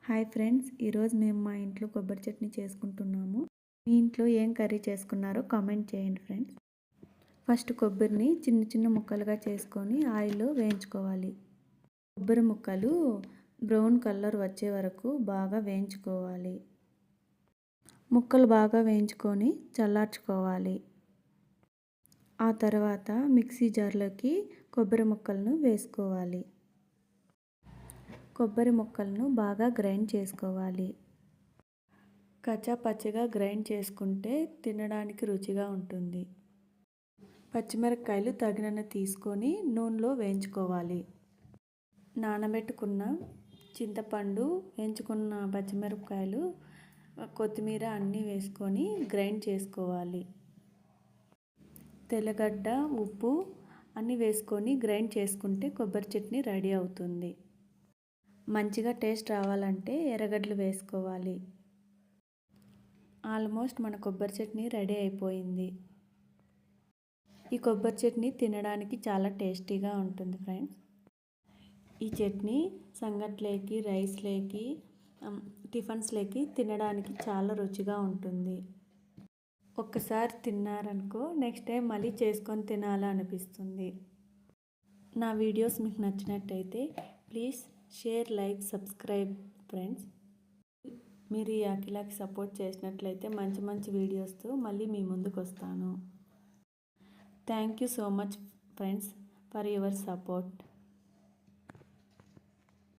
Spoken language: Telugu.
హాయ్ ఫ్రెండ్స్, ఈరోజు మేము మా ఇంట్లో కొబ్బరి చట్నీ చేసుకుంటున్నాము. మీ ఇంట్లో ఏం కర్రీ చేసుకున్నారో కామెంట్ చేయండి ఫ్రెండ్స్. ఫస్ట్ కొబ్బరిని చిన్న చిన్న ముక్కలుగా చేసుకొని ఆయిల్లో వేయించుకోవాలి. కొబ్బరి ముక్కలు బ్రౌన్ కలర్ వచ్చే వరకు బాగా వేయించుకోవాలి. ముక్కలు బాగా వేయించుకొని చల్లార్చుకోవాలి. ఆ తర్వాత మిక్సీ జార్లోకి కొబ్బరి ముక్కలను వేసుకోవాలి. కొబ్బరి ముక్కలను బాగా గ్రైండ్ చేసుకోవాలి. కచ్చా పచ్చిగా గ్రైండ్ చేసుకుంటే తినడానికి రుచిగా ఉంటుంది. పచ్చిమిరపకాయలు తగినన్ని తీసుకొని నూనెలో వేయించుకోవాలి. నానబెట్టుకున్న చింతపండు, వేయించుకున్న పచ్చిమిరపకాయలు, కొత్తిమీర అన్నీ వేసుకొని గ్రైండ్ చేసుకోవాలి. తెల్లగడ్డ, ఉప్పు అన్నీ వేసుకొని గ్రైండ్ చేసుకుంటే కొబ్బరి చట్నీ రెడీ అవుతుంది. మంచిగా టేస్ట్ రావాలంటే ఎర్రగడ్డలు వేసుకోవాలి. ఆల్మోస్ట్ మన కొబ్బరి చట్నీ రెడీ అయిపోయింది. ఈ కొబ్బరి చట్నీ తినడానికి చాలా టేస్టీగా ఉంటుంది ఫ్రెండ్స్. ఈ చట్నీ సంగట్లేకి, రైస్లేకి, టిఫిన్స్లేకి తినడానికి చాలా రుచిగా ఉంటుంది. ఒక్కసారి తిన్నారనుకో నెక్స్ట్ టైం మళ్ళీ చేసుకొని తినాలనిపిస్తుంది. నా వీడియోస్ మీకు నచ్చినట్టయితే please share, like, subscribe friends. మీరు ఈ అఖిలకి సపోర్ట్ చేసినట్లయితే మంచి మంచి వీడియోస్తో మళ్ళీ మీ ముందుకు వస్తాను. Thank you so much friends for your support.